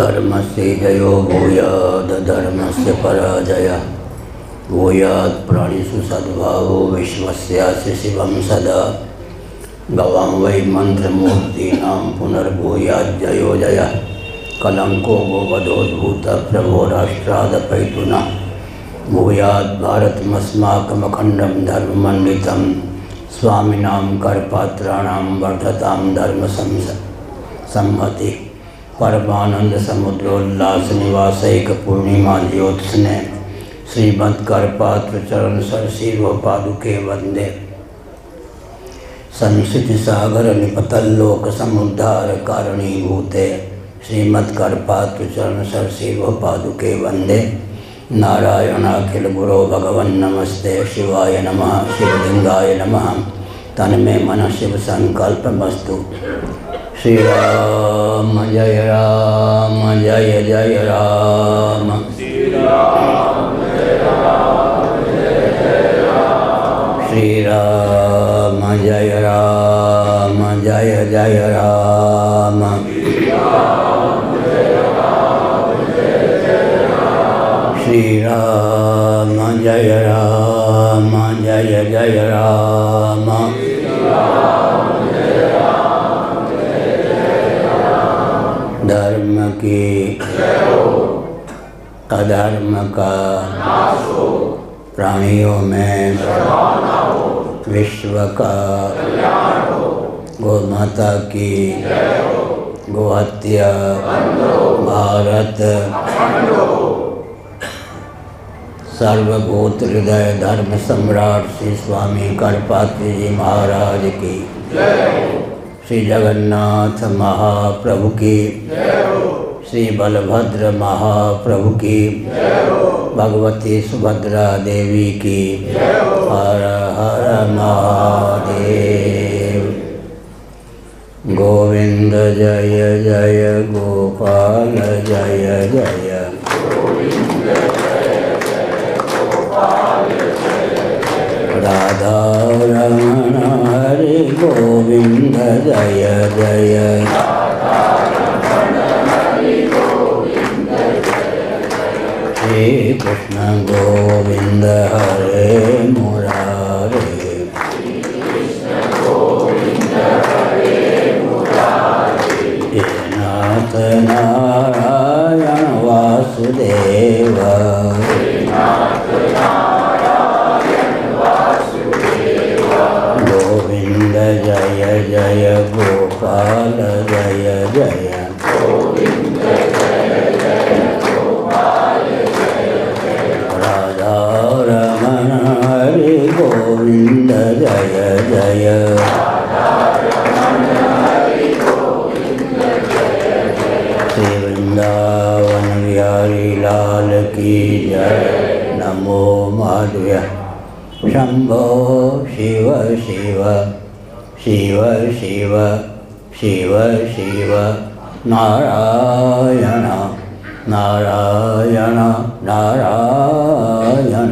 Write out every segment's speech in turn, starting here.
अधर्मस्य जयो भूयात् अधर्मस्य पराजयः भूयात् प्राणिषु सद्भावो विश्वस्यास्य शिवं सदा। गवां वै मंत्रमूर्तीनां पुनर्भूयाज्जयो जयः कलंको गोवधोद्भूतः प्रभो राष्ट्रादपैतुनः। भूयात् भारतमस्माकमखण्डं धर्ममण्डितं स्वामिनां करपात्राणां वर्धतां धर्मसंहति। परमानंद समुद्रोल्लास निवासैक पूर्णिमा ज्योत्स्ने श्रीमत्करपात्र चरण सरसीव पादुके वंदे। संस्कृति सागर निपतल्लोक समुद्धार कारणीभूते श्रीमत्करपात्र चरण सरसीव पादुके वंदे। नारायणाखिल गुरो भगवन् नमस्ते शिवाय नमः शिवलिंगाय नमः तन्मे मन शिव संकल्पमस्तु। श्री राम जय राम जय जय राम। श्री राम जय राम जय जय राम। श्री राम जय राम जय जय राम। श्री राम जय राम जय जय राम। धर्म की अधर्म का प्राणियों में विश्व का गौ माता की गोहत्या भारत सर्वभूत हृदय धर्म सम्राट श्री स्वामी करपात्र जी महाराज की, श्री जगन्नाथ महाप्रभु की, श्री बलभद्र महाप्रभु की, भगवती सुभद्रा देवी की। हर हर महादेव। गोविंद जय जय गोपाल जय जय। राधा रमण हरि गोविंद जय जय। श्री कृष्ण गोविंद हरे मुरारे। हे नाथ नारायण वासुदेव। गोविंद जय जय गोपाल जय जय। राधा रमण हरि गोविंद जय जय। श्री वृंदावन बिहारी लाल की जय। नमो माधव्य। शंभो शिव शिव शिव शिव शिव शिव नारायण नारायण नारायण।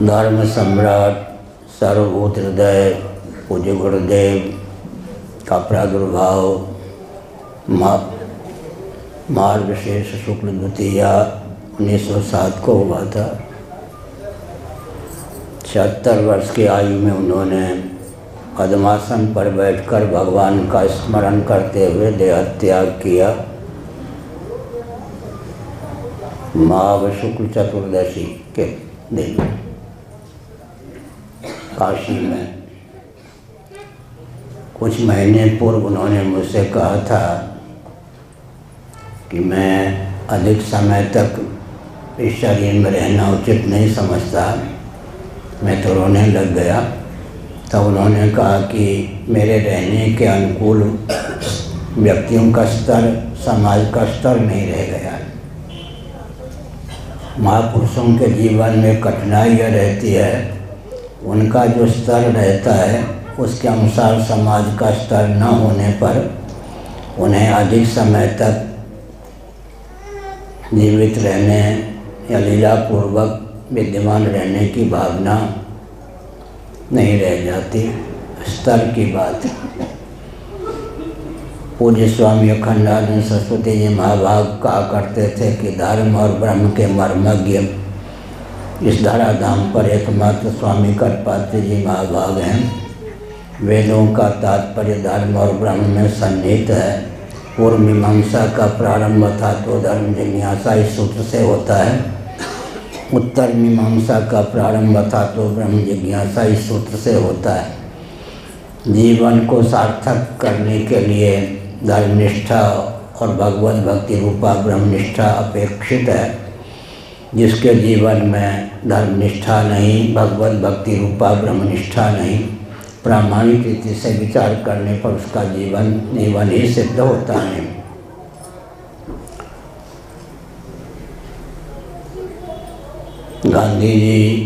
धर्म सम्राट सर्वभूत हृदय पूज्य गुरुदेव का प्रादुर्भाव मार्गशीर्ष शुक्ल द्वितीया 1907 को हुआ था। 76 वर्ष की आयु में उन्होंने पद्मासन पर बैठकर भगवान का स्मरण करते हुए देह त्याग किया। माघ शुक्ल चतुर्दशी के दिन काशी में। कुछ महीने पूर्व उन्होंने मुझसे कहा था कि मैं अधिक समय तक इस शरीर में रहना उचित नहीं समझता। मैं तो रोने लग गया। तब उन्होंने कहा कि मेरे रहने के अनुकूल व्यक्तियों का स्तर समाज का स्तर नहीं रह गया। महापुरुषों के जीवन में कठिनाइयाँ रहती है, उनका जो स्तर रहता है उसके अनुसार समाज का स्तर न होने पर उन्हें अधिक समय तक जीवित रहने या लीलापूर्वक विद्यमान रहने की भावना नहीं रह जाती। स्तर की बात। पूज्य स्वामी अखंडानंद सरस्वती जी महाभाग कहा करते थे कि धर्म और ब्रह्म के मर्मज्ञ इस धराधाम पर एकमात्र स्वामी करपात्री जी महाभाग हैं। वेदों का तात्पर्य धर्म और ब्रह्म में सन्निहित है। पूर्व मीमांसा का प्रारंभ था तो धर्म जिज्ञासा इस सूत्र से होता है। उत्तर मीमांसा का प्रारंभ था तो ब्रह्म जिज्ञासा इस सूत्र से होता है। जीवन को सार्थक करने के लिए धर्मनिष्ठा और भगवत भक्ति रूपा ब्रह्मनिष्ठा अपेक्षित है। जिसके जीवन में धर्मनिष्ठा नहीं, भगवत भक्ति रूपा ब्रह्मनिष्ठा नहीं, प्रामाणिक रीति से विचार करने पर उसका जीवन ही सिद्ध होता है। गांधी जी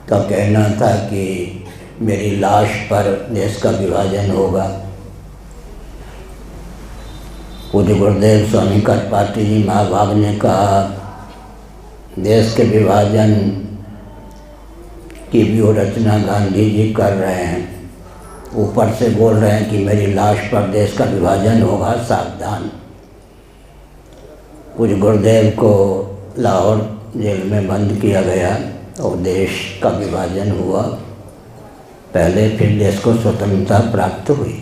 का कहना था कि मेरी लाश पर देश का विभाजन होगा। पूज्य गुरुदेव स्वामी करपात्री जी महाभाग ने कहा देश के विभाजन की व्यूह रचना गांधी जी कर रहे हैं। ऊपर से बोल रहे हैं कि मेरी लाश पर देश का विभाजन होगा, सावधान। पूज्य गुरुदेव को लाहौर जेल में बंद किया गया और देश का विभाजन हुआ पहले, फिर देश को स्वतंत्रता प्राप्त हुई।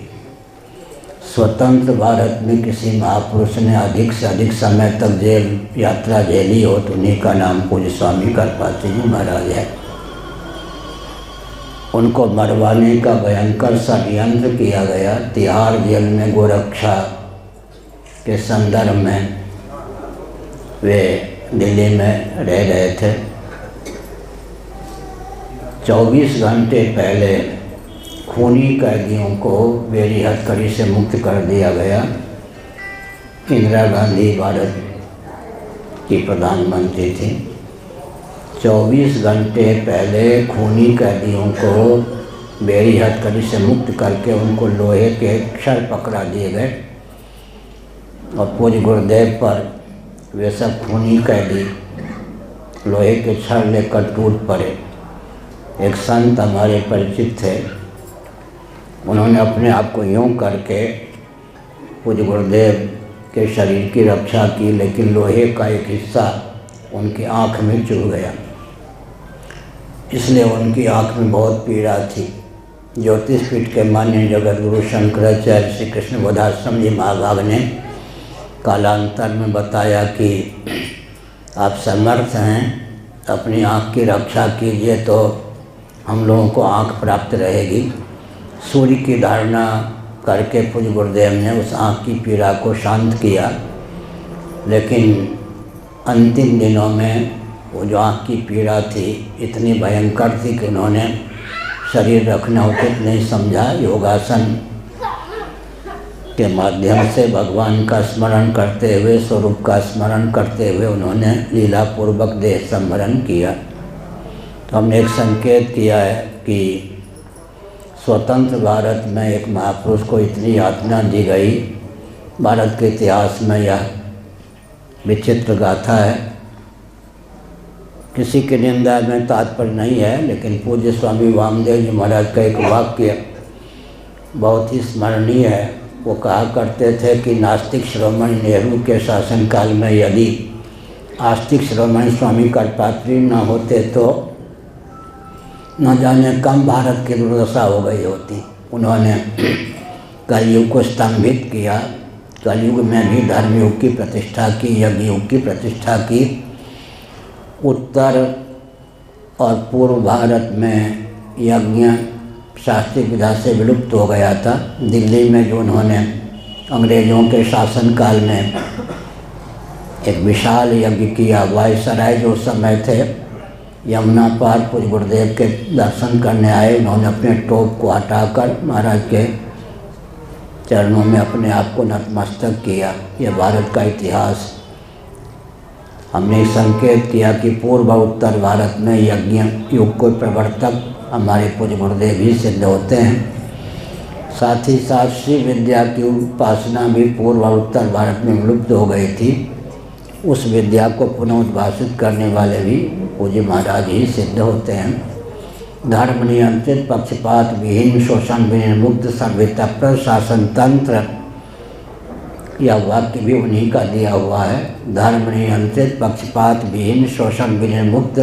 स्वतंत्र भारत में किसी महापुरुष ने अधिक से अधिक समय तक जेल यात्रा झेली हो तो उन्हीं का नाम पूज्य स्वामी करपात्री जी महाराज है। उनको मरवाने का भयंकर षड्यंत्र किया गया। तिहाड़ जेल में गोरक्षा के संदर्भ में वे दिल्ली में रह रहे थे। 24 घंटे पहले खूनी कैदियों को बेड़ी हथकड़ी से मुक्त कर दिया गया। इंदिरा गांधी भारत की प्रधानमंत्री थी। 24 घंटे पहले खूनी कैदियों को बेड़ी हथकड़ी से मुक्त करके उनको लोहे के क्षर पकड़ा दिए गए और पूज्य गुरुदेव पर वे सब खूनी कैदी लोहे के क्षर लेकर टूट पड़े। एक संत हमारे परिचित थे, उन्होंने अपने आप को यूँ करके पूज्य गुरुदेव के शरीर की रक्षा की, लेकिन लोहे का एक हिस्सा उनकी आँख में चुभ गया, इसलिए उनकी आँख में बहुत पीड़ा थी। ज्योतिषपीठ के मान्य जगत गुरु शंकराचार्य श्री कृष्ण बोधाश्रम जी महाभाग ने कालांतर में बताया कि आप समर्थ हैं, अपनी आँख की रक्षा कीजिए तो हम लोगों को आँख प्राप्त रहेगी। सूर्य की धारणा करके पूज्य गुरुदेव ने उस आँख की पीड़ा को शांत किया, लेकिन अंतिम दिनों में वो जो आँख की पीड़ा थी इतनी भयंकर थी कि उन्होंने शरीर रखना उचित नहीं समझा। योगासन के माध्यम से भगवान का स्मरण करते हुए, स्वरूप का स्मरण करते हुए उन्होंने लीलापूर्वक देह संवरण किया। तो हमने एक संकेत किया है कि स्वतंत्र भारत में एक महापुरुष को इतनी यातना दी गई। भारत के इतिहास में यह विचित्र गाथा है। किसी की निंदा में तात्पर्य नहीं है, लेकिन पूज्य स्वामी वामदेव जी महाराज का एक वाक्य बहुत ही स्मरणीय है। वो कहा करते थे कि नास्तिक शिरोमणि नेहरू के शासनकाल में यदि आस्तिक शिरोमणि स्वामी करपात्री न होते तो न जाने कम भारत की दुर्दशा हो गई होती। उन्होंने कलयुग को स्तंभित किया। कलयुग में भी धर्मयुग की प्रतिष्ठा की, यज्ञ युग की प्रतिष्ठा की। उत्तर और पूर्व भारत में यज्ञ शास्त्रीय विधा से विलुप्त हो गया था। दिल्ली में जो उन्होंने अंग्रेज़ों के शासनकाल में एक विशाल यज्ञ किया, वायसराय जो समय थे यमुना पार पूज्य गुरुदेव के दर्शन करने आए। उन्होंने अपने टोप को हटाकर महाराज के चरणों में अपने आप को नतमस्तक किया। यह भारत का इतिहास। हमने संकेत किया कि पूर्व और उत्तर भारत में यज्ञ युग को प्रवर्तक हमारे पूज्य गुरुदेव ही सिद्ध होते हैं। साथ ही साथ श्री विद्या की उपासना भी पूर्व और उत्तर भारत में विलुप्त हो गई थी। उस विद्या को पुनः उद्भाषित करने वाले भी पूज्य महाराज ही सिद्ध होते हैं। धर्म नियंत्रित, पक्षपात विहीन, शोषण विमुक्त, सर्वतःप्रद शासन तंत्र, यह वाक्य भी उन्हीं का दिया हुआ है। धर्म नियंत्रित, पक्षपात विहीन, शोषण विमुक्त,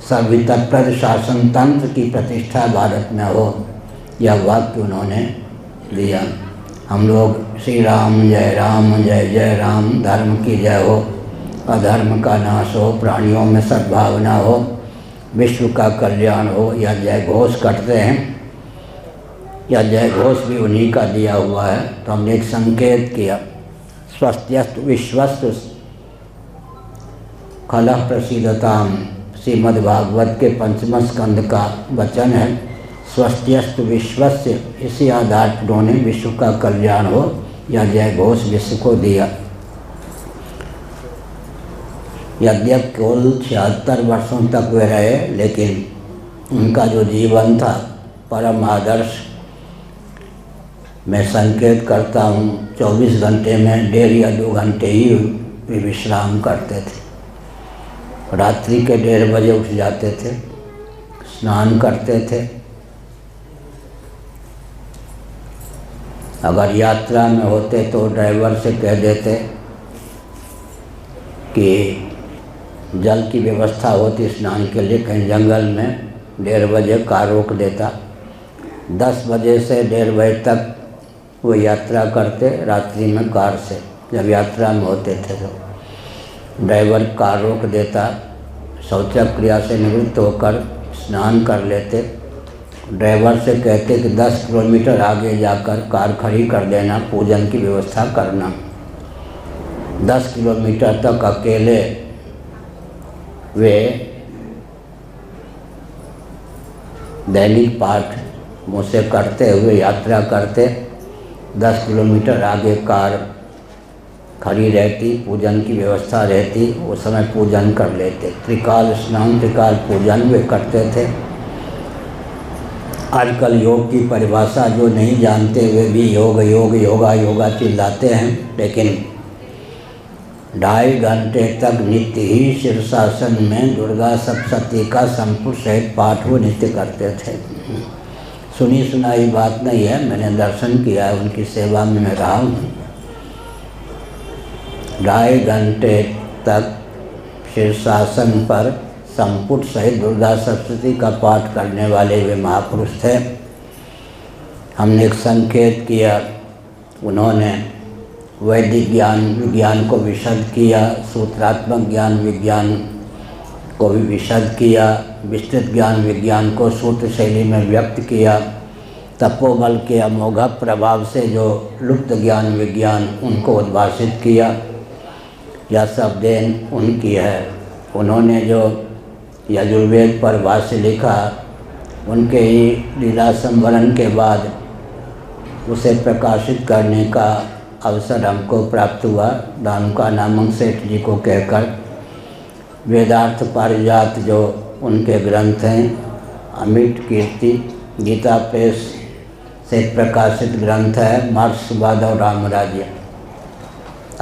सर्वतःप्रद शासन तंत्र की प्रतिष्ठा भारत में हो, यह वाक्य उन्होंने दिया। हम लोग श्री राम जय जय राम, धर्म की जय हो, अधर्म का नाश हो, प्राणियों में सद्भावना हो, विश्व का कल्याण हो, यह जय घोष करते हैं। यह जय घोष भी उन्हीं का दिया हुआ है। तो हमने एक संकेत किया, स्वस्त्यस्तु विश्वस्तु खलः प्रसीदताम, श्रीमद्भागवत के 5वें स्कंद का वचन है। स्वस्त्यस्तु विश्वस्य, इसी आधार पर उन्होंने विश्व का कल्याण हो, यह जय घोष विश्व को दिया। यद्यप केवल 76 वर्षों तक वे रहे, लेकिन उनका जो जीवन था परम आदर्श। मैं संकेत करता हूँ 24 घंटे में 1.5 या 2 घंटे ही वे विश्राम करते थे। रात्रि के 1:30 बजे उठ जाते थे, स्नान करते थे। अगर यात्रा में होते तो ड्राइवर से कह देते कि जल की व्यवस्था होती स्नान के लिए कहीं जंगल में, 1:30 बजे कार रोक देता। 10 बजे से 1:30 बजे तक वो यात्रा करते रात्रि में कार से। जब यात्रा में होते थे तो ड्राइवर कार रोक देता, शौचक क्रिया से निवृत्त होकर स्नान कर लेते। ड्राइवर से कहते कि 10 किलोमीटर आगे जाकर कार खड़ी कर देना, पूजन की व्यवस्था करना। 10 किलोमीटर तक अकेले वे दैनिक पाठ मुझसे करते हुए यात्रा करते। 10 किलोमीटर आगे कार खड़ी रहती, पूजन की व्यवस्था रहती, उस समय पूजन कर लेते। त्रिकाल स्नान, त्रिकाल पूजन वे करते थे। आजकल योग की परिभाषा जो नहीं जानते वे भी योग योग योगा योगा चिल्लाते हैं, लेकिन 2.5 घंटे तक नित्य ही शीर्षासन में दुर्गा सप्तशती का संपूर्ण सहित पाठ वो नित्य करते थे। सुनी सुनाई बात नहीं है, मैंने दर्शन किया है, उनकी सेवा में मैं रहा हूँ। 2.5 घंटे तक शीर्षासन पर संपुट सहित दुर्गा सप्तशती का पाठ करने वाले वे महापुरुष थे। हमने एक संकेत किया, उन्होंने वैदिक ज्ञान विज्ञान को विशद किया, सूत्रात्मक ज्ञान विज्ञान को भी विशद किया, विस्तृत ज्ञान विज्ञान को सूत्र शैली में व्यक्त किया। तपोबल के अमोघ प्रभाव से जो लुप्त ज्ञान विज्ञान उनको उद्भाषित किया, यह सब देन उनकी है। उन्होंने जो यजुर्वेद पर भाष्य लिखा, उनके ही लीला संवरण के बाद उसे प्रकाशित करने का अवसर हमको प्राप्त हुआ। दानुका नामक सेठ जी को कहकर वेदार्थ पारिजात जो उनके ग्रंथ हैं, अमिट कीर्ति गीता प्रेस से प्रकाशित ग्रंथ है, मार्क्सवाद और रामराज्य।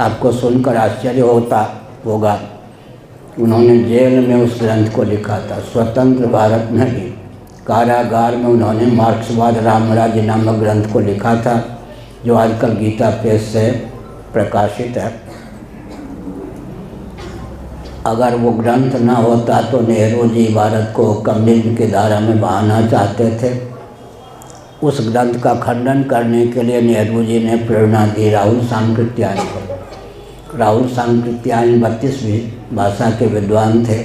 आपको सुनकर आश्चर्य होगा, उन्होंने जेल में उस ग्रंथ को लिखा था। स्वतंत्र भारत में भी कारागार में उन्होंने मार्क्सवाद रामराज्य नामक ग्रंथ को लिखा था, जो आजकल गीता प्रेस से प्रकाशित है। अगर वो ग्रंथ ना होता तो नेहरू जी भारत को कम्युनिज्म की धारा में बहाना चाहते थे। उस ग्रंथ का खंडन करने के लिए नेहरू जी ने प्रेरणा दी राहुल सांकृत्यायन को। राहुल सांकृत्यायन 32वीं भाषा के विद्वान थे।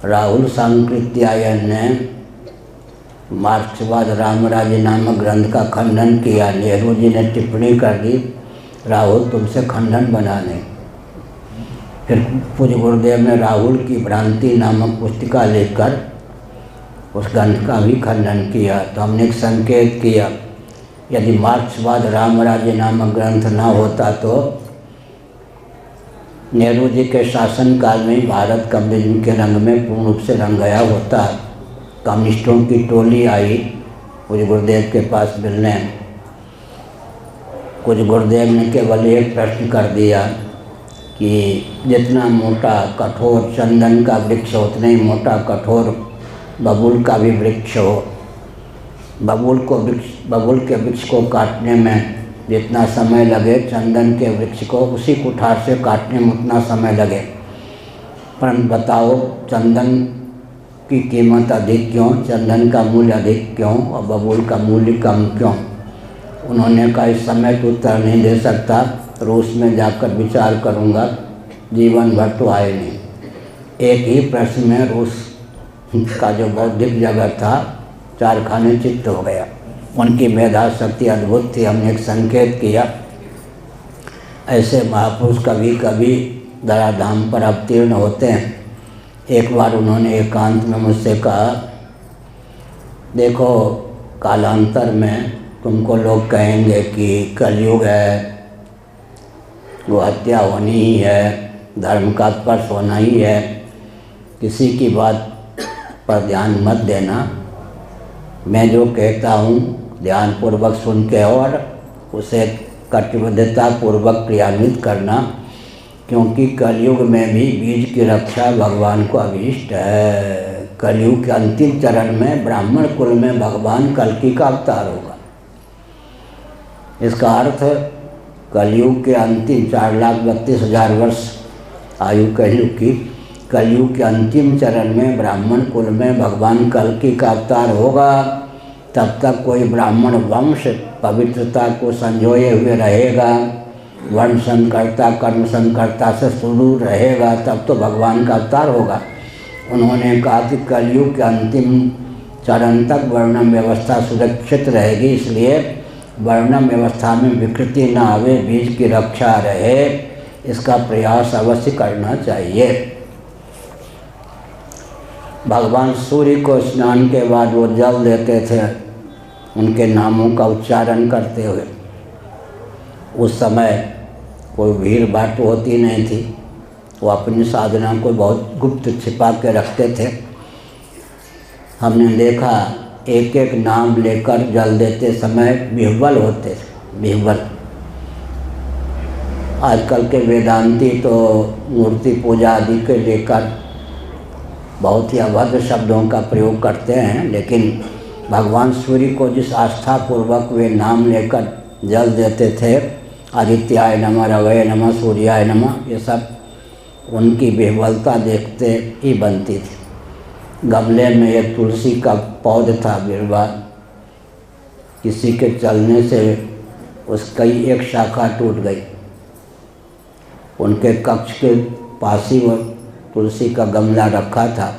राहुल सांकृत्यायन ने मार्क्सवाद रामराज्य नामक ग्रंथ का खंडन किया। नेहरू जी ने टिप्पणी कर दी, राहुल तुमसे खंडन बना लें। फिर पूज्य गुरुदेव ने राहुल की भ्रांति नामक पुस्तिका लिखकर उस ग्रंथ का भी खंडन किया। तो हमने एक संकेत किया, यदि मार्क्सवाद रामराज्य नामक ग्रंथ ना होता तो नेहरू जी के शासनकाल में भारत कम्युनिज्म के रंग में पूर्ण रूप से रंग गया होता। कम्युनिस्टों की टोली आई कुछ गुरुदेव के पास मिलने। कुछ गुरुदेव ने केवल एक प्रश्न कर दिया कि जितना मोटा कठोर चंदन का वृक्ष हो उतना ही मोटा कठोर बबूल का भी वृक्ष हो। बबूल के वृक्ष को काटने में जितना समय लगे चंदन के वृक्ष को उसी कुठार से काटने में उतना समय लगे। परंतु बताओ चंदन की कीमत अधिक क्यों, चंदन का मूल्य अधिक क्यों और बबूल का मूल्य कम क्यों? उन्होंने कहा इस समय तो उत्तर नहीं दे सकता, रूस में जाकर विचार करूंगा, जीवन भर तो आए नहीं। एक ही प्रश्न में रूस का जो बौद्धिक जगत था चार खाने चित्त हो गया। उनकी मेधा शक्ति अद्भुत थी। हमने एक संकेत किया, ऐसे महापुरुष कभी कभी धराधाम पर अवतीर्ण होते हैं। एक बार उन्होंने एकांत में मुझसे कहा, देखो कालांतर में तुमको लोग कहेंगे कि कलयुग है, वो हत्या होनी ही है, धर्म का स्पर्श होना ही है, किसी की बात पर ध्यान मत देना। मैं जो कहता हूँ ध्यानपूर्वक सुन के और उसे कटिबद्धता पूर्वक क्रियान्वित करना, क्योंकि कलयुग में भी बीज की रक्षा भगवान को अभीष्ट है। कलयुग के अंतिम चरण में ब्राह्मण कुल में भगवान कल्कि का अवतार होगा। इसका अर्थ कलयुग के अंतिम 4,32,000 वर्ष आयु कलयुग की, कलयुग के अंतिम चरण में ब्राह्मण कुल में भगवान कल्कि का अवतार होगा। तब तक कोई ब्राह्मण वंश पवित्रता को संजोए हुए रहेगा, वर्ण संकरता कर्म संकरता से सुदूर रहेगा, तब तो भगवान का अवतार होगा। उन्होंने कहा कि कलयुग के अंतिम चरण तक वर्णम व्यवस्था सुरक्षित रहेगी, इसलिए वर्णम व्यवस्था में विकृति न आवे, बीज की रक्षा रहे, इसका प्रयास अवश्य करना चाहिए। भगवान सूर्य को स्नान के बाद वो जल देते थे उनके नामों का उच्चारण करते हुए। उस समय कोई भीड़ भाड़ तो होती नहीं थी, वो अपनी साधना को बहुत गुप्त छिपा के रखते थे। हमने देखा एक एक नाम लेकर जल देते समय विह्वल होते थे, विह्वल। आजकल के वेदांती तो मूर्ति पूजा आदि के लेकर बहुत ही अभद्र शब्दों का प्रयोग करते हैं, लेकिन भगवान सूर्य को जिस आस्था पूर्वक वे नाम लेकर जल देते थे, आदित्याय नमः, रवये नमः, सूर्याय नमः, ये सब उनकी विह्वलता देखते ही बनती थी। गमले में एक तुलसी का पौध था, बिरवा, किसी के चलने से उसकी एक शाखा टूट गई। उनके कक्ष के पास ही वो तुलसी का गमला रखा था।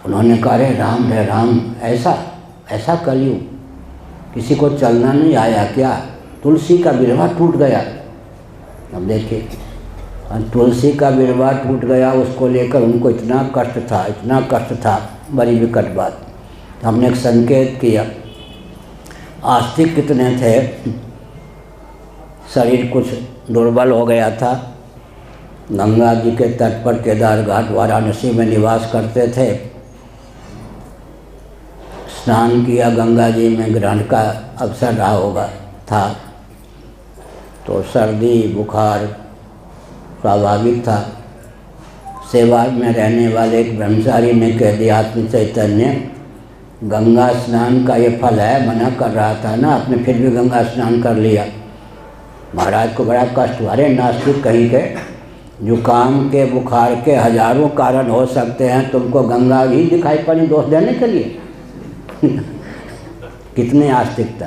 उन्होंने कहा, अरे राम, ऐसा कलयुग, किसी को चलना नहीं आया क्या? तुलसी का बिरवा टूट गया। अब देखिए, तुलसी का बिरवा टूट गया, उसको लेकर उनको इतना कष्ट था, बड़ी विकट बात। हमने एक संकेत किया, आस्तिक कितने थे, शरीर कुछ दुर्बल हो गया था, गंगा जी के तट पर केदार घाट वाराणसी में निवास करते थे। स्नान किया गंगा जी में, ग्रहण का अवसर रहा होगा था, तो सर्दी बुखार स्वाभाविक था। सेवा में रहने वाले एक ब्रह्मचारी ने कह दिया, आत्म चैतन्य गंगा स्नान का ये फल है, मना कर रहा था ना, आपने फिर भी गंगा स्नान कर लिया। महाराज को बड़ा कष्ट हुआ, अरे नास्तिक कहीं के, जुकाम के बुखार के हजारों कारण हो सकते हैं, तुमको गंगा ही दिखाई पड़ी दोष देने के लिए। कितने आस्तिकता।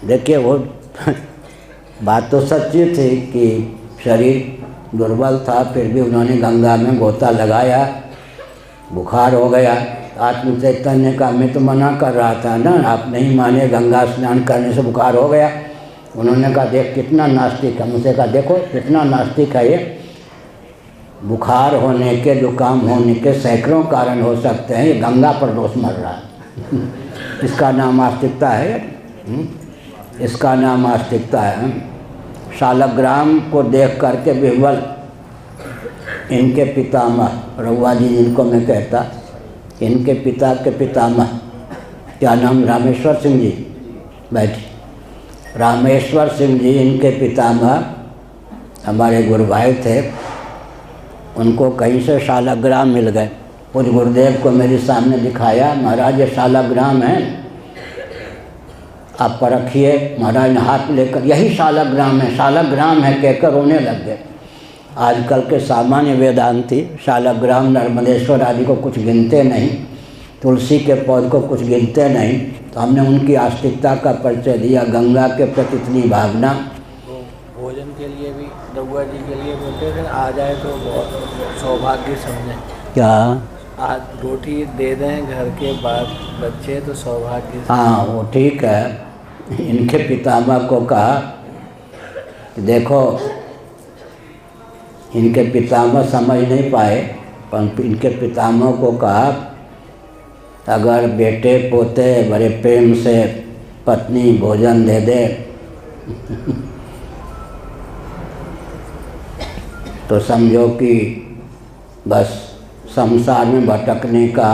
देखिए वो बात तो सच्ची थी कि शरीर दुर्बल था, फिर भी उन्होंने गंगा में गोता लगाया, बुखार हो गया। आत्म चैतन्य का मैं तो मना कर रहा था ना, आप नहीं माने, गंगा स्नान करने से बुखार हो गया। उन्होंने कहा, देख कितना नास्तिक है। मुझसे कहा, देखो कितना नास्तिक है ये, बुखार होने के, जुकाम होने के सैकड़ों कारण हो सकते हैं, ये गंगा पर दोष मर रहा है। इसका नाम आस्तिकता है, इसका नाम आस्तिकता है। शालग्राम को देख करके विह्वल इनके पितामह, रघुआ जी जिनको मैं कहता, इनके पिता के पितामह, क्या नाम, रामेश्वर सिंह जी, बैठे, रामेश्वर सिंह जी इनके पितामह हमारे गुरु भाई थे, उनको कहीं से शालाग्राम मिल गए। पूज्य गुरुदेव को मेरे सामने दिखाया, महाराज ये शालाग्राम है, आप परखिए। महाराज ने हाथ लेकर, यही शालाग्राम है, शालाग्राम है कहकर रोने लग गए। आजकल के सामान्य वेदांती शालाग्राम, नर्मदेश्वर आदि को कुछ गिनते नहीं, तुलसी के पौध को कुछ गिनते नहीं। तो हमने उनकी आस्तिकता का परिचय दिया, गंगा के प्रति इतनी भावना। भोजन के लिए भी रघुआ जी के लिए बोलते थे, आ जाए तो बहुत सौभाग्य समझें। क्या? आज रोटी दे दें घर के बाद बच्चे तो सौभाग्य। हाँ वो ठीक है। इनके पितामह को कहा कि देखो, इनके पितामह समझ नहीं पाए, पर इनके पितामह को कहा अगर बेटे पोते बड़े प्रेम से पत्नी भोजन दे दे तो समझो कि बस संसार में भटकने का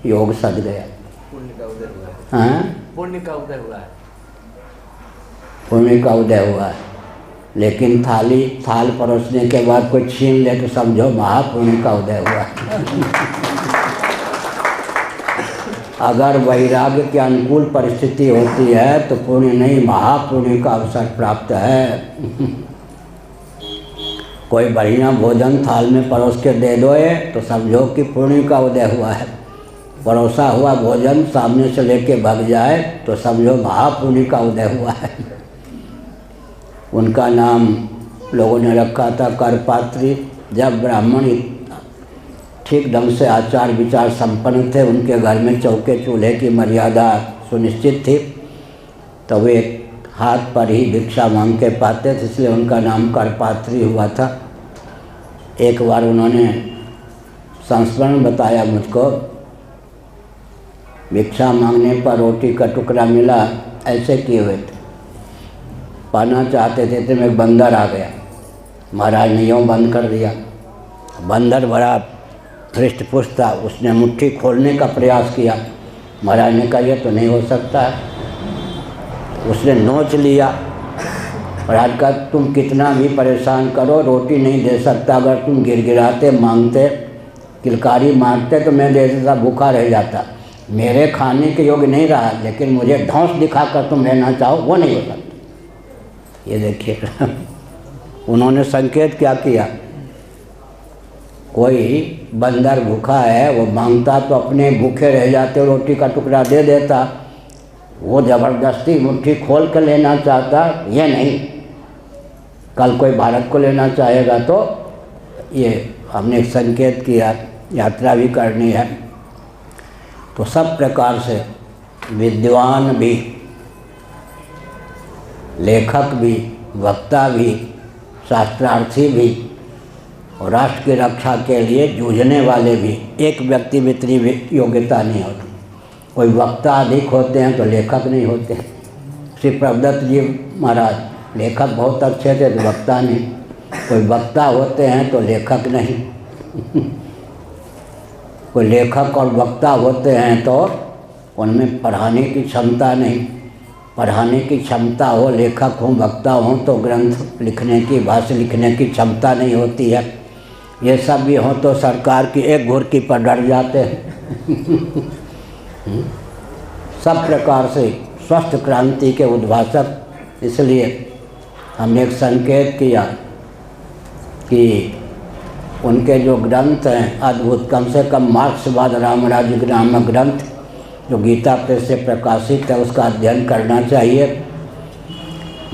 योग सध गया। पुण्य का उदय हुआ है। हाँ, पुण्य का उदय हुआ है। पुण्य का उदय हुआ है। लेकिन थाल परोसने के बाद कोई छीन ले तो समझो महापुण्य का उदय हुआ है। अगर वैराग्य के अनुकूल परिस्थिति होती है तो पुण्य नहीं, महापुण्य का अवसर प्राप्त है। कोई बढ़िया भोजन थाल में परोस के दे दो तो समझो कि पुण्य का उदय हुआ है। परोसा हुआ भोजन सामने से लेके भाग जाए तो समझो महापुण्य का उदय हुआ है। उनका नाम लोगों ने रखा था करपात्री। जब ब्राह्मण ठीक ढंग से आचार विचार संपन्न थे, उनके घर में चौके चूल्हे की मर्यादा सुनिश्चित थी, तो वे हाथ पर ही भिक्षा मांग के पाते थे, इसलिए उनका नाम करपात्री हुआ था। एक बार उन्होंने संस्मरण बताया मुझको, भिक्षा मांगने पर रोटी का टुकड़ा मिला, ऐसे किए हुए थे। पाना चाहते थे तो एक बंदर आ गया, महाराज ने यूँ बंद कर दिया। बंदर बड़ा हृष्ट पुष्ट था, उसने मुट्ठी खोलने का प्रयास किया। महाराज ने कहा ये तो नहीं हो सकता है। उसने नोच लिया। महाराज का तुम कितना भी परेशान करो रोटी नहीं दे सकता, अगर तुम गिड़गिड़ाते मांगते किलकारी मारते तो मैं दे देता, भूखा रह जाता। मेरे खाने के योग्य नहीं रहा, लेकिन मुझे धौंस दिखाकर तुम रहना चाहो वो नहीं हो सकता। ये देखिए उन्होंने संकेत क्या किया, कोई बंदर भूखा है, वो मांगता तो अपने भूखे रह जाते, रोटी का टुकड़ा दे देता। वो ज़बरदस्ती मुट्ठी खोल कर लेना चाहता, ये नहीं। कल कोई भारत को लेना चाहेगा तो ये हमने संकेत किया, यात्रा भी करनी है। तो सब प्रकार से विद्वान भी, लेखक भी, वक्ता भी, शास्त्रार्थी भी और राष्ट्र की रक्षा के लिए जूझने वाले भी, एक व्यक्ति में इतनी योग्यता नहीं होती। कोई वक्ता अधिक होते हैं तो लेखक नहीं होते। श्री प्रभुदत्त जी महाराज लेखक बहुत अच्छे थे तो वक्ता नहीं। कोई वक्ता होते हैं तो लेखक नहीं। कोई लेखक और वक्ता होते हैं तो उनमें पढ़ाने की क्षमता नहीं। पढ़ाने की क्षमता हो, लेखक हो, वक्ता हो, तो ग्रंथ लिखने की, भाष्य लिखने की क्षमता नहीं होती है। ये सब भी हो तो सरकार की एक घुड़की पर डर जाते हैं। सब प्रकार से स्वस्थ क्रांति के उद्भाषक, इसलिए हमने एक संकेत किया कि उनके जो ग्रंथ हैं अद्भुत, कम से कम मार्क्सवाद रामराज्य नामक ग्रंथ जो गीता प्रेस से प्रकाशित है उसका अध्ययन करना चाहिए।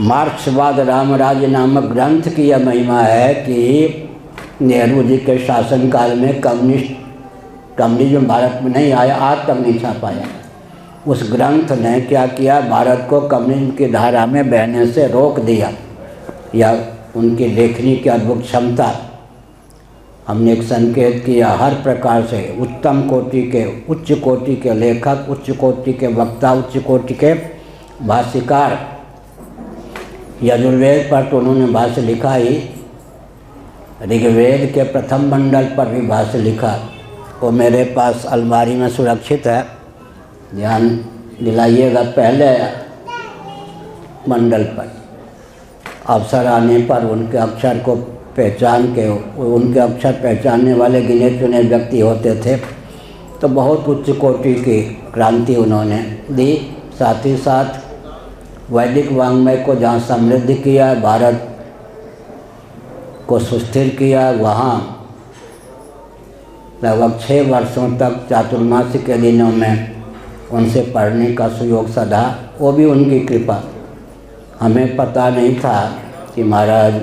मार्क्सवाद रामराज्य नामक ग्रंथ की यह महिमा है कि नेहरू जी के शासनकाल में कम्युनिज्म भारत में नहीं आया, आज तक नहीं छा पाया। उस ग्रंथ ने क्या किया, भारत को कम्युनिज्म की धारा में बहने से रोक दिया। या उनकी लेखनी की अद्भुत क्षमता, हमने एक संकेत किया। हर प्रकार से उत्तम कोटि के, उच्च कोटि के लेखक, उच्च कोटि के वक्ता, उच्च कोटि के भाष्यकार। यजुर्वेद पर तो उन्होंने भाष्य लिखा ही, ऋग्वेद के प्रथम मंडल पर भी भाष्य लिखा। वो मेरे पास अलमारी में सुरक्षित है, ध्यान दिलाइएगा। पहले मंडल पर अवसर आने पर उनके अक्षर को पहचान के, उनके अक्षर पहचानने वाले गिने चुने व्यक्ति होते थे। तो बहुत उच्च कोटि की क्रांति उन्होंने दी। साथ ही साथ वैदिक वाङ्मय को जहाँ समृद्ध किया, भारत को सुस्थिर किया, वहाँ लगभग 6 वर्षों तक चातुर्मास्य के दिनों में उनसे पढ़ने का सुयोग सधा। वो भी उनकी कृपा। हमें पता नहीं था कि महाराज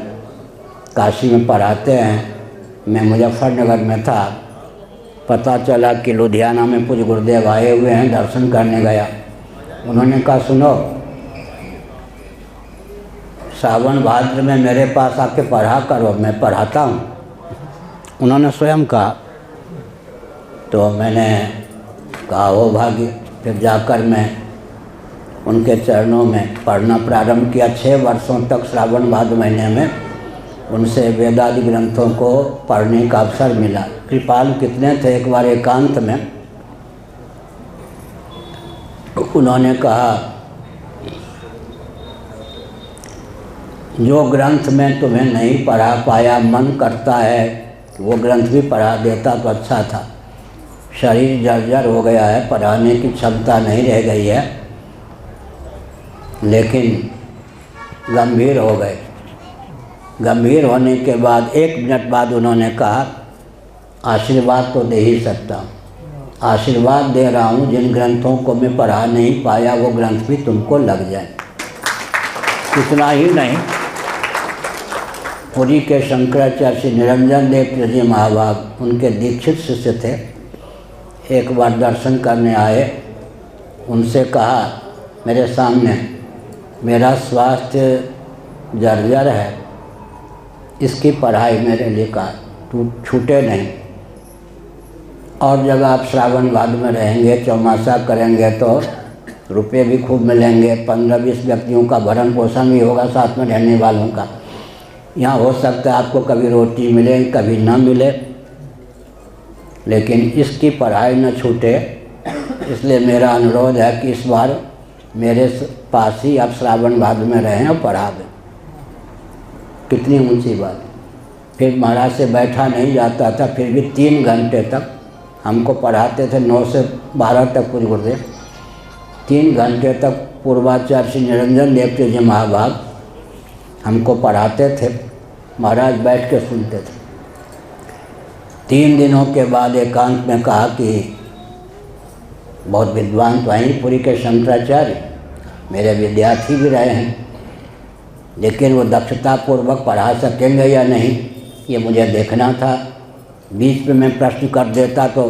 काशी में पढ़ाते हैं। मैं मुजफ्फरनगर में था, पता चला कि लुधियाना में कुछ गुरुदेव आए हुए हैं, दर्शन करने गया। उन्होंने कहा सुनो, सावन भाद्र में मेरे पास आके पढ़ा करो, मैं पढ़ाता हूँ। उन्होंने स्वयं कहा। तो मैंने कहा हो भाग्य। फिर जाकर मैं उनके चरणों में पढ़ना प्रारंभ किया। 6 वर्षों तक श्रावण भाद्र महीने में उनसे वेदादि ग्रंथों को पढ़ने का अवसर मिला। कृपालु कितने थे, एक बार एकांत में उन्होंने कहा, जो ग्रंथ मैं तुम्हें नहीं पढ़ा पाया, मन करता है कि वो ग्रंथ भी पढ़ा देता तो अच्छा था। शरीर जर्जर हो गया है, पढ़ाने की क्षमता नहीं रह गई है, लेकिन गंभीर हो गए। गंभीर होने के बाद 1 मिनट बाद उन्होंने कहा, आशीर्वाद तो दे ही सकता हूँ, आशीर्वाद दे रहा हूँ, जिन ग्रंथों को मैं पढ़ा नहीं पाया वो ग्रंथ भी तुमको लग जाए। इतना ही नहीं, पुरी के शंकराचार्य श्री निरंजन देव जी महाभाग उनके दीक्षित शिष्य थे। एक बार दर्शन करने आए, उनसे कहा मेरे सामने, मेरा स्वास्थ्य जर्जर है, इसकी पढ़ाई मेरे लिए कहा छूटे नहीं। और जगह आप श्रावण भाद्र में रहेंगे, चौमासा करेंगे तो रुपए भी खूब मिलेंगे, 15-20 व्यक्तियों का भरण पोषण भी होगा, साथ में रहने वालों का। यहाँ हो सकता है आपको कभी रोटी मिले, कभी ना मिले, लेकिन इसकी पढ़ाई न छूटे। इसलिए मेरा अनुरोध है कि इस बार मेरे पास ही आप श्रावण भाद्र में रहें और पढ़ा दें। कितनी ऊंची बात। फिर महाराज से बैठा नहीं जाता था, फिर भी 3 घंटे तक हमको पढ़ाते थे। 9 से 12 तक कुछ गुरुदेव 3 घंटे तक पूर्वाचार्य श्री निरंजन देव जी महाभाग हमको पढ़ाते थे। महाराज बैठ के सुनते थे। 3 दिनों के बाद एकांत में कहा कि बहुत विद्वान तो हैं पुरी के शंकराचार्य, मेरे विद्यार्थी भी रहे हैं, लेकिन वो दक्षतापूर्वक पढ़ा सकेंगे या नहीं, ये मुझे देखना था। बीच में मैं प्रश्न कर देता तो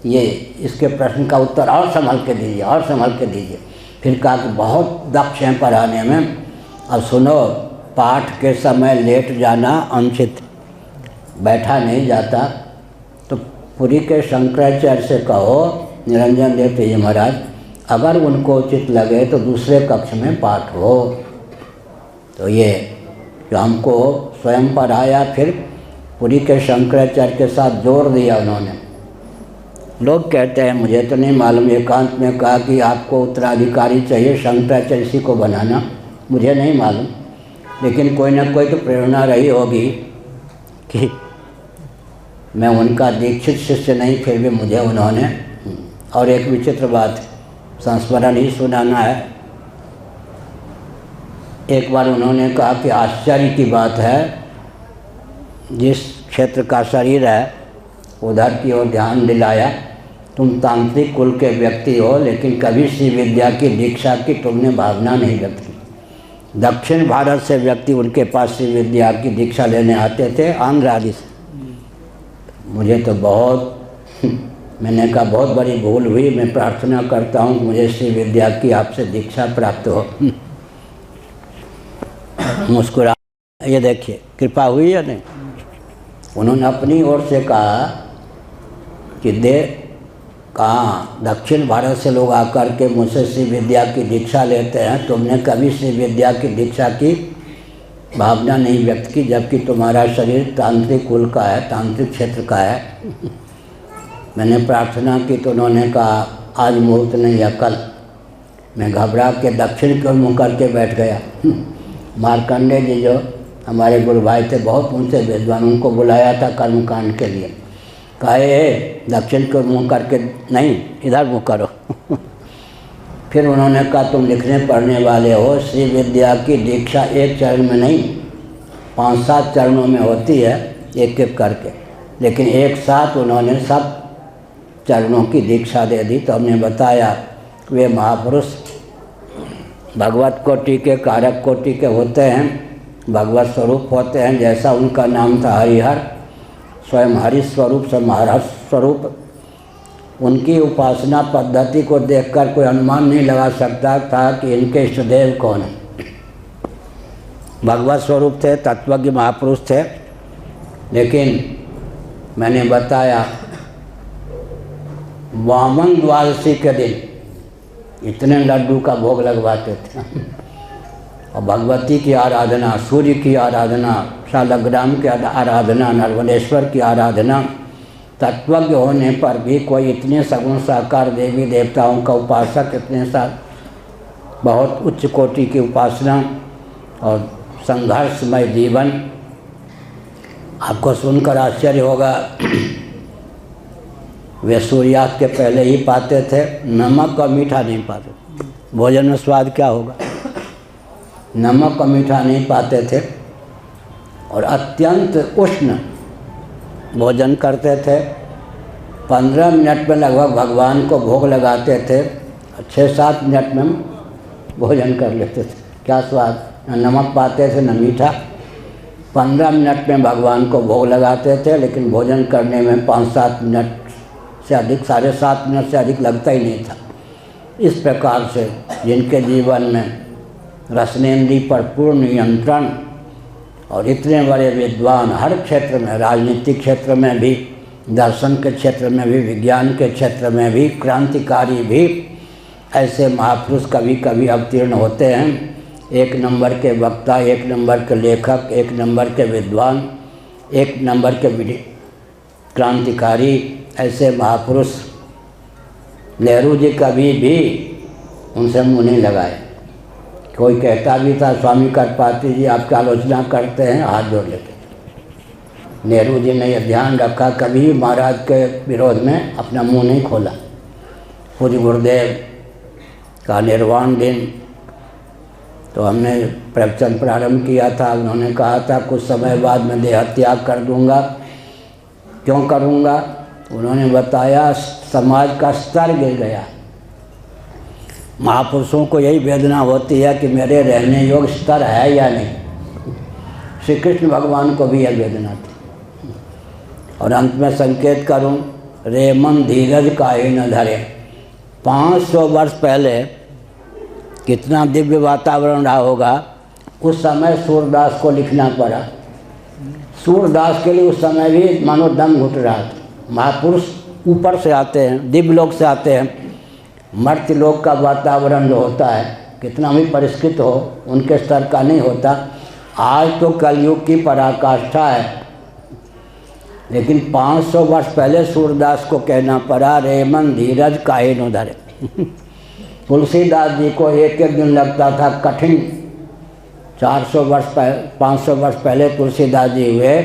ये इसके प्रश्न का उत्तर और संभल के दीजिए, और संभल के दीजिए। फिर कहा कि बहुत दक्ष हैं पढ़ाने में। अब सुनो, पाठ के समय लेट जाना अनुचित, बैठा नहीं जाता। तो पुरी के शंकराचार्य से कहो, निरंजन देव जी महाराज, अगर उनको उचित लगे तो दूसरे कक्ष में पाठ हो। तो ये जो हमको स्वयं पढ़ाया, फिर पुरी के शंकराचार्य के साथ जोड़ दिया उन्होंने। लोग कहते हैं, मुझे तो नहीं मालूम, एकांत में कहा कि आपको उत्तराधिकारी चाहिए, शंकराचार्य इसी को बनाना, मुझे नहीं मालूम, लेकिन कोई ना कोई तो प्रेरणा रही होगी कि मैं उनका दीक्षित शिष्य नहीं, फिर भी मुझे उन्होंने। और एक विचित्र बात, संस्मरण ही सुनाना है। एक बार उन्होंने कहा कि आश्चर्य की बात है, जिस क्षेत्र का शरीर है उधर की ओर ध्यान दिलाया। तुम तांत्रिक कुल के व्यक्ति हो, लेकिन कभी श्री विद्या की दीक्षा की तुमने भावना नहीं व्यक्त की। दक्षिण भारत से व्यक्ति उनके पास श्री विद्या की दीक्षा लेने आते थे, आंध्र आदि से। मुझे तो बहुत मैंने कहा बहुत बड़ी भूल हुई, मैं प्रार्थना करता हूँ मुझे श्री विद्या की आपसे दीक्षा प्राप्त हो। मुस्कुरा, ये देखिए कृपा हुई या नहीं। उन्होंने अपनी ओर से कहा कि कहाँ दक्षिण भारत से लोग आकर के मुझसे श्री विद्या की दीक्षा लेते हैं, तुमने कभी श्री विद्या की दीक्षा की भावना नहीं व्यक्त की, जबकि तुम्हारा शरीर तांत्रिक कुल का है, तांत्रिक क्षेत्र का है। मैंने प्रार्थना की तो उन्होंने कहा आज मुहूर्त नहीं या कल। मैं घबरा के दक्षिण की ओर मुँह करके बैठ गया। मार्कंडे जी जो हमारे गुरु भाई थे, बहुत ऊंचे विद्वान, उनको बुलाया था कर्मकांड के लिए। कहे दक्षिण को मुँह करके नहीं, इधर मुँह करो। फिर उन्होंने कहा तुम लिखने पढ़ने वाले हो, श्री विद्या की दीक्षा एक चरण में नहीं 5-7 चरणों में होती है, एक एक करके, लेकिन एक साथ उन्होंने सब चरणों की दीक्षा दे दी। तो हमने बताया वे महापुरुष भगवत कोटि के, कारक कोटि के होते हैं, भगवत स्वरूप होते हैं। जैसा उनका नाम था हरिहर, स्वयं हरि स्वरूप से महाराज स्वरूप। उनकी उपासना पद्धति को देखकर कोई अनुमान नहीं लगा सकता था कि इनके इष्टदेव कौन है। भगवत स्वरूप थे, तत्वज्ञ महापुरुष थे। लेकिन मैंने बताया वामन द्वादशी के दिन इतने लड्डू का भोग लगवाते थे और भगवती की आराधना, सूर्य की आराधना, शालग्राम की आराधना, नर्मदेश्वर की आराधना। तत्वज्ञ होने पर भी कोई इतने सगुण साकार देवी देवताओं का उपासक, इतने बहुत उच्च कोटि की उपासना और संघर्षमय जीवन। आपको सुनकर आश्चर्य होगा, वे सूर्यास्त के पहले ही पाते थे, नमक और मीठा नहीं पाते। भोजन में स्वाद क्या होगा, नमक और मीठा नहीं पाते थे और अत्यंत उष्ण भोजन करते थे। 15 मिनट में लगभग भगवान को भोग लगाते थे, 6-7 मिनट में भोजन कर लेते थे। क्या स्वाद, न नमक पाते थे न मीठा। 15 मिनट में भगवान को भोग लगाते थे, लेकिन भोजन करने में 5-7 मिनट से अधिक, 7.5 मिनट से अधिक लगता ही नहीं था। इस प्रकार से जिनके जीवन में रसनेन्द्रिय पर पूर्ण नियंत्रण और इतने बड़े विद्वान, हर क्षेत्र में, राजनीतिक क्षेत्र में भी, दर्शन के क्षेत्र में भी, विज्ञान के क्षेत्र में भी, क्रांतिकारी भी, ऐसे महापुरुष कभी कभी अवतीर्ण होते हैं। 1 नंबर के वक्ता, 1 नंबर के लेखक, 1 नंबर के विद्वान, 1 नंबर के क्रांतिकारी, ऐसे महापुरुष। नेहरू जी कभी भी उनसे मुँह नहीं लगाए। कोई कहता भी था स्वामी करपात्री जी आपकी आलोचना करते हैं, हाथ जोड़ लेते। नेहरू जी ने यह ध्यान रखा, कभी महाराज के विरोध में अपना मुंह नहीं खोला। पूज्य गुरुदेव का निर्वाण दिन तो हमने प्रवचन प्रारंभ किया था। उन्होंने कहा था कुछ समय बाद मैं देह त्याग कर दूंगा। क्यों करूंगा? उन्होंने बताया समाज का स्तर गिर गया। महापुरुषों को यही वेदना होती है कि मेरे रहने योग्य स्तर है या नहीं। श्री कृष्ण भगवान को भी यह वेदना थी। और अंत में संकेत करूं, रे मन धीरज काहे न धरे। 500 वर्ष पहले कितना दिव्य वातावरण रहा होगा। उस समय सूरदास को लिखना पड़ा। सूरदास के लिए उस समय भी मानो दम घुट रहा था। महापुरुष ऊपर से आते हैं, दिव्य लोक से आते हैं। मर्त्य लोक का वातावरण जो होता है, कितना भी परिष्कृत हो, उनके स्तर का नहीं होता। आज तो कलयुग की पराकाष्ठा है, लेकिन 500 वर्ष पहले सूरदास को कहना पड़ा, रे मन धीरज काहे न धरे। तुलसीदास जी को एक दिन लगता था कठिन। 500 वर्ष पहले तुलसीदास जी हुए।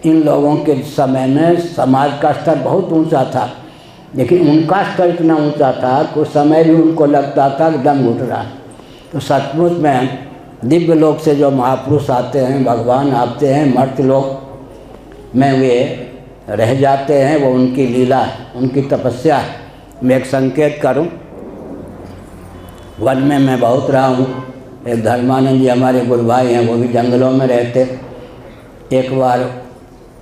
इन लोगों के समय में समाज का स्तर बहुत ऊंचा था, लेकिन उनका स्तर इतना ऊंचा था कि उस समय भी उनको लगता था कि दम घुट रहा है। तो सचमुच में दिव्य लोक से जो महापुरुष आते हैं, भगवान आते हैं, मर्त्य लोक में वे रह जाते हैं, वो उनकी लीला है, उनकी तपस्या है। मैं एक संकेत करूं, वन में मैं बहुत रहा हूँ। एक धर्मानंद जी हमारे गुरु भाई हैं, वो भी जंगलों में रहते। एक बार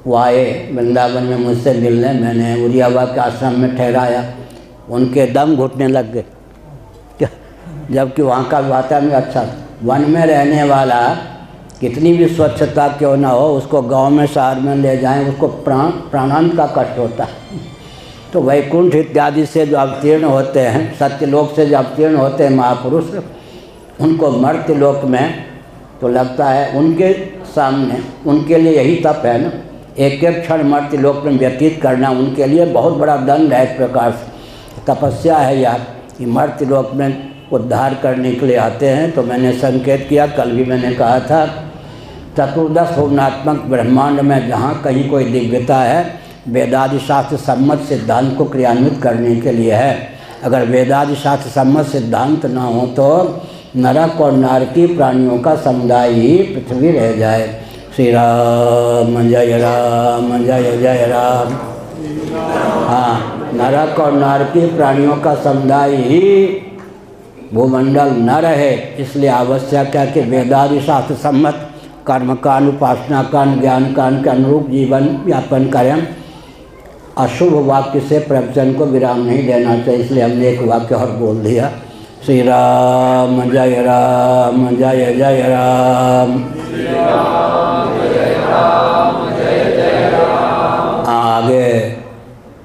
वो आए वृंदावन में मुझसे मिलने, मैंने उरियावा के आश्रम में ठहराया। उनके दम घुटने लग गए, जबकि वहाँ का वातावरण अच्छा था। वन में रहने वाला कितनी भी स्वच्छता क्यों ना हो, उसको गांव में, शहर में ले जाएं, उसको प्राणांत का कष्ट होता है। तो वैकुंठ इत्यादि से जो अवतीर्ण होते हैं, सत्यलोक से जो अवतीर्ण होते हैं महापुरुष, उनको मर्त्य लोक में तो लगता है उनके सामने, उनके लिए यही तप है ना। एक एक क्षण मर्त्य लोक में व्यतीत करना उनके लिए बहुत बड़ा दंड है। एक प्रकार से तपस्या है यार, कि मर्त्य लोक में उद्धार करने के लिए आते हैं। तो मैंने संकेत किया, कल भी मैंने कहा था, चतुर्दश भुवनात्मक ब्रह्मांड में जहाँ कहीं कोई दिव्यता है, वेदादि शास्त्र सम्मत सिद्धांत को क्रियान्वित करने के लिए है। अगर वेदादि शास्त्र सम्मत सिद्धांत ना हो तो नरक और नारकी प्राणियों का समुदाय ही पृथ्वी रह जाए। श्री राम जय राम जय जय राम। हाँ, नरक और नारकी प्राणियों का समुदाय ही भूमंडल न रहे, इसलिए आवश्यक है कि वेदादि शास्त्र सम्मत कर्म कांड, उपासना कांड, ज्ञान कांड के अनुरूप जीवन यापन करें। अशुभ वाक्य से प्रवचन को विराम नहीं देना चाहिए, इसलिए हमने एक वाक्य और बोल दिया। श्री राम जय राम जय जय राम। आगे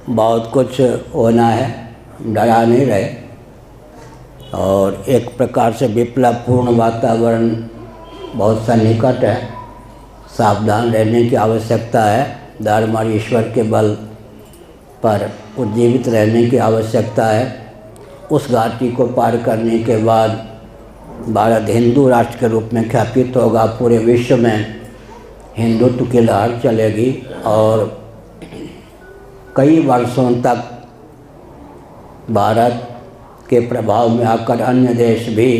बहुत कुछ होना है, डरा नहीं रहे। और एक प्रकार से विप्लवपूर्ण वातावरण बहुत सन्निकट है, सावधान रहने की आवश्यकता है। धर्म और ईश्वर के बल पर उज्जीवित रहने की आवश्यकता है। उस घाटी को पार करने के बाद भारत हिंदू राष्ट्र के रूप में ख्यापित होगा। पूरे विश्व में हिंदुत्व की लहर चलेगी और कई वर्षों तक भारत के प्रभाव में आकर अन्य देश भी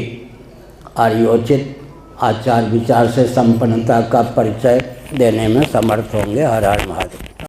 आर्योचित आचार विचार से संपन्नता का परिचय देने में समर्थ होंगे। हर हर महादेव।